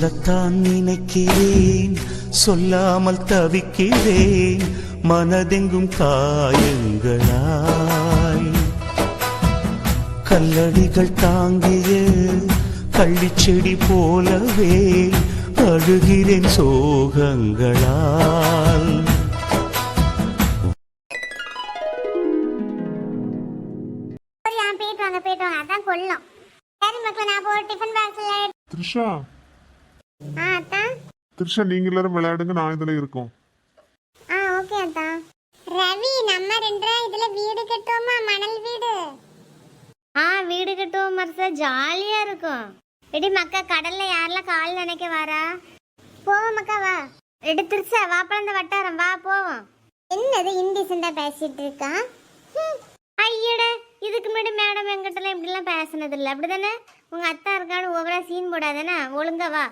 சொல்லத்தான் நினைக்கிறேன், சொல்லாமல் தவிக்கிறேன், மனதெங்கும் காயங்களாய். கல்லடிகள் தாங்கிய கள்ளிச்செடி போலவே அழுகிறேன் சோகங்களால். த்ரிஷா, த்ரிஷா நீங்க எல்லாரும் விளையாடுங்க, நான் இதுல இருக்கோம். ஓகே அத்தா. ரவி, நம்ம ரெண்டரை இதுல வீடு கட்டுவோமா? மணல் வீடு. வீடு கட்டுவோம் மர்சா, ஜாலியா இருக்கும். எடி மக்கா, கடல்ல யாரெல்லாம் கால் நினைக்க வாரா? போவோம் மக்கா, வா. எடுத்துருச்சா வாப்பழந்த வட்டாரம், வா போவோம். என்னது இன்டிசெண்டா பேசிட்டு இருக்கா? ஐயட, இதுக்கு முன்னாடி மேடம் எங்கிட்டலாம் இப்படிலாம் பேசினது இல்லை, அப்படிதானே? உங்க அத்தா இருக்கான்னு ஓவரா சீன் போடாதானே, ஒழுங்கா வா.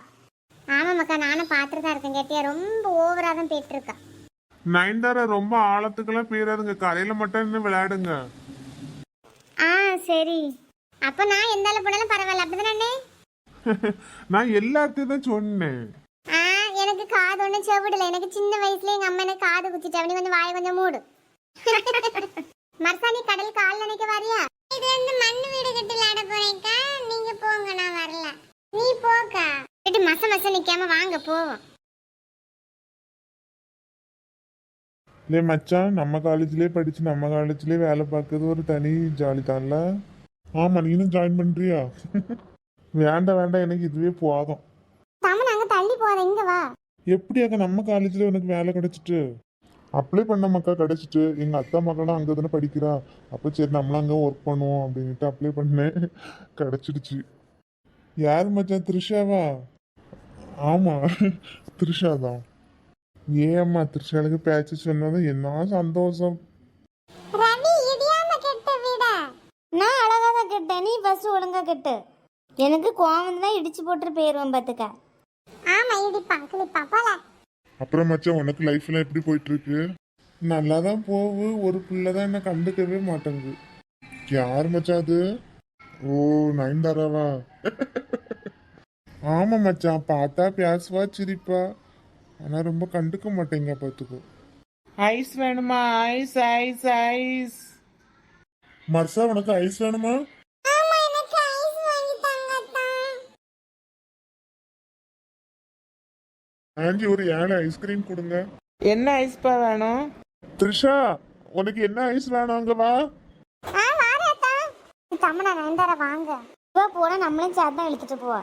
ஆமா மக்கா, நானும் பார்த்துட்டு தான் இருக்கேன். கேட்டியா, ரொம்ப ஓவரா தான் போயிட்டு இருக்கா. நயன்தாரா, ரொம்ப ஆழத்துக்கெல்லாம் போயிடாதுங்க, கரையில மட்டும் இன்னும் விளையாடுங்க. சரி. அப்ப நான் எந்த அளவு போனாலும் பரவாயில்ல, அப்படிதானே? நான் எல்லாத்தையும் தான் சொன்னேன். எனக்கு காது ஒண்ணு செவிடல. எனக்கு சின்ன வயசுல எங்க அம்மா எனக்கு காது குத்திட்டு, அப்படி கொஞ்சம் வாயை கொஞ்சம் மூடு. மர்சானி, கடல் கால் நினைக்க வாரியா? இது வந்து மண்ணு வீடு கட்டி விளையாட போறேன்க்கா, நீங்க போங்க, நான் வரல. நீ போக்கா. எட்டு மச நிக்காம வாங்க போவோம். இல்லை மச்சான், நம்ம காலேஜ்லேயே படிச்சு நம்ம காலேஜ்லேயே வேலை பார்க்கறது ஒரு தனி ஜாலி தான்ல. ஆமா, நீனும் ஜாயின் பண்றியா? வேண்டாம் வேண்டாம், எனக்கு இதுவே போதும். நாங்க தள்ளி போறோம், இங்க வா. எப்படியாக்க நம்ம காலேஜ்ல உனக்கு வேலை கிடைச்சிட்டு? அப்ளை பண்ண மக்கா கிடைச்சிட்டு. எங்க அத்தா மக்களும் அங்கே தானே படிக்கிறா. அப்போ சரி நம்மளும் அங்கே ஒர்க் பண்ணுவோம் அப்படின்ட்டு அப்ளை பண்ணேன், கிடைச்சிடுச்சு. யார் மச்சான், த்ரிஷாவா? ஆமா, த்ரிஷா தான். ஏம்மா, த்ரிஷாளுக்கு பேச்சு சொன்னது என்ன சந்தோஷம். ரவி, இடியாம கெட்ட வீடா? நான் அழகா தான் கெட்டேன், நீ ஃபர்ஸ்ட் ஒழுங்கா கெட்டு. எனக்கு கோவம் தான் இடிச்சு போட்டு போயிருவேன் பாத்துக்க. ஆமா, இடி பாக்கல பாப்பால. அப்புறம் மச்சான், உனக்கு லைஃப்ல எப்படி போயிட்டு இருக்கு? நல்லா தான் போகு. ஒரு பிள்ளை தான் என்ன கண்டுக்கவே மாட்டேங்குது. யார் மச்சான் அது? ஓ, நயன்தாராவா? ஆமா மச்சான், பார்த்தா பேசுவா சிரிப்பா, ஆனா ரொம்ப கண்டுக்க மாட்டேங்க. பாத்துக்கோ. ஐஸ் வேணுமா? ஐஸ் ஐஸ் ஐஸ். மர்சா, உனக்கு ஐஸ் வேணுமா? ஆண்டி, ஒரு 7 ஐஸ்கிரீம் கொடுங்க. என்ன ஐஸ்பா வேணும்? த்ரிஷா, உனக்கு என்ன ஐஸ் வேணும்? அங்க வா. தம்மனா, நயன்தாரா வாங்க. போனா நம்மளும் சேர்த்து தான் இழுத்துட்டு போவா.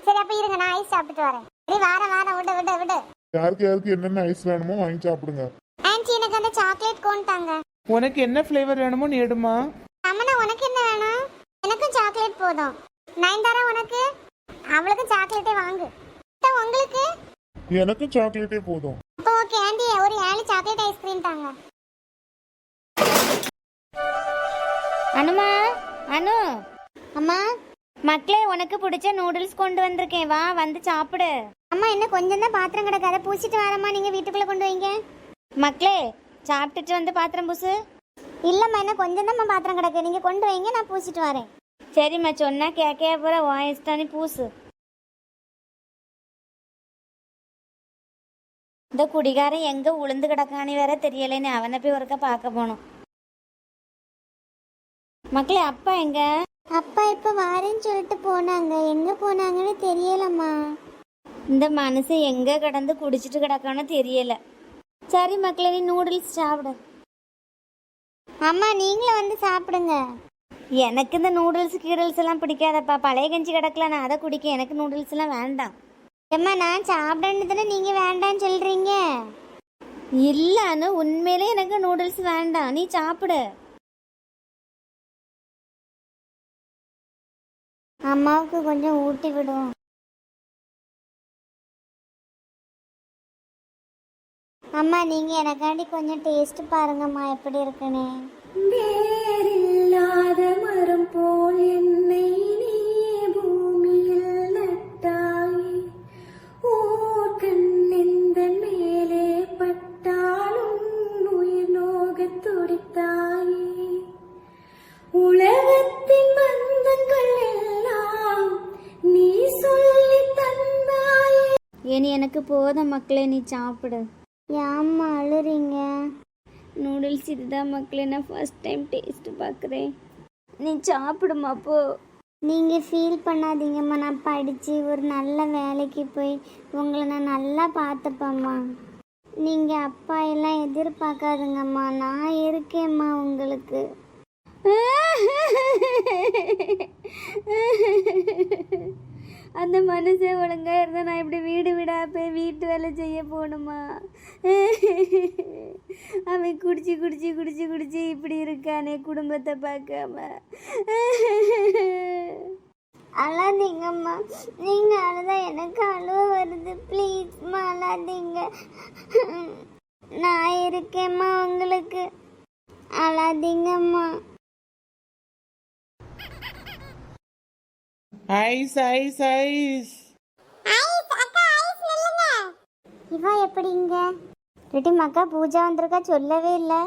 சரி, அப்ப இருங்க, நான் ஐஸ் சாப்பிட்டுட்டு வரேன். சரி, வார விடு விடு விடு. யாருக்கு என்னென்ன ஐஸ் வேணுமோ வாங்கி சாப்பிடுங்க. ஆன்ட்டி, எனக்கு அந்த சாக்லேட் கோன் தாங்க. உனக்கு என்ன ஃப்ளேவர் வேணுமோ நீ எடுமா. தம்மனா, உனக்கு என்ன வேணும்? எனக்கும் சாக்லேட் போதும். நயன்தாரா, உனக்கு? அவளுக்கு சாக்லேட்டே வாங்கு. உங்களுக்கு? எனக்கும் சாக்லேட்டே போதும். ஓகே ஆண்டி, ஒரு 7 சாக்லேட் ஐஸ்கிரீம் தாங்க. அனுமா, அனு அம்மா, மக்களே, உனக்கு பிடிச்ச நூடுல்ஸ் கொண்டு வந்திருக்கேன், வா வந்து சாப்பிடு. அம்மா, என்ன கொஞ்சம் தான் பாத்திரம் கிடக்கு, அதை பூசிட்டு வரம்மா. நீங்க வீட்டுக்குள்ள கொண்டு வைங்க. மக்களே, சாப்பிட்டுட்டு வந்து பாத்திரம் பூசு. இல்லம்மா, என்ன கொஞ்சம் தான் பாத்திரம் கிடக்கு, நீங்க கொண்டு வைங்க, நான் பூசிட்டு வரேன். சரிம்மா, சொன்னா கேட்க போற வாய்ஸ் தானே, பூசு. இந்த குடிகாரன் எங்க உளுந்து கிடக்கானே வேற தெரியலைன்னு அவனை போய் ஒருக்கா பார்க்க போனோம். மக்களே, அப்பா எங்க? அப்பா இப்ப வாரேன்னு சொல்லிட்டு போனாங்க, எங்க போனாங்கன்னு தெரியலம்மா. இந்த மனுஷன் எங்க கடந்து குடிச்சிட்டு கிடக்கானோ தெரியல. சரி மக்களே, நீ நூடுல்ஸ் சாப்பிடு. அம்மா, நீங்களும் வந்து சாப்பிடுங்க. எனக்கு இந்த நூடுல்ஸ் கீடுல்ஸ் எல்லாம் பிடிக்காதப்பா. பழைய கஞ்சி கிடக்கல, நான் அதை குடிக்க. எனக்கு நூடுல்ஸ் எல்லாம் வேண்டாம். அம்மா, நான் சாப்பிடன்னு தானே நீங்க வேண்டான்னு சொல்றீங்க. இல்லன்னு உண்மையிலே எனக்கு நூடுல்ஸ் வேண்டாம், நீ சாப்பிடு. அம்மாவுக்கு கொஞ்சம் ஊட்டி விடும். அம்மா, நீங்க எனக்காண்டி கொஞ்சம் டேஸ்ட் பாருங்கம்மா, எப்படி இருக்குன்னு. வேறில்லாத மரம் போல் என்னை நீ பூமியில் நட்டாய். ஓர் கண்ணெந்த மேலே பட்டாலும் உயிர் நோக துடித்தாயே. உலகத்தின் பந்தங்கள் எல்லாம் நீ சொல்லி தந்தாய். எனக்கு போதும் மக்களே, நீ சாப்பிடு. ஏம்மா அழுறீங்க? நூடுல்ஸ் இதுதான் மக்களே, நான் ஃபர்ஸ்ட் டைம் டேஸ்ட் பார்க்குறேன். நீ சாப்பிடுமா போ. நீங்கள் ஃபீல் பண்ணாதீங்கம்மா, நான் படித்து ஒரு நல்ல வேலைக்கு போய் உங்களை நான் நல்லா பார்த்துப்பேம்மா. நீங்கள் அப்பா எல்லாம் எதிர்பார்க்காதுங்கம்மா, நான் இருக்கேம்மா உங்களுக்கு. அந்த மனுஷன் ஒழுங்கா இருந்தா நான் இப்படி வீடு வீடா போய் வீட்டு வேலை செய்ய போகணுமா? அவன் குடிச்சு குடிச்சு குடிச்சு குடிச்சு இப்படி இருக்கானே, குடும்பத்தை பார்க்காம. அழாதீங்கம்மா, நீங்கள் அழுதா எனக்கு அழுவ வருது. ப்ளீஸ்மா அழாதீங்க, நான் இருக்கேம்மா உங்களுக்கு. அழாதீங்கம்மா. ஐஸ் ஐஸ் ஐஸ். இவா எப்படிங்க? ரெட்டிமாக்கா பூஜா வந்திருக்கா, சொல்லவே இல்லை.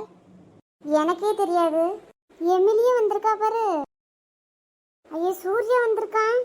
எனக்கே தெரியாது. எமிலியும் வந்திருக்கா பாரு. ஐயா சூர்யா வந்திருக்கான்.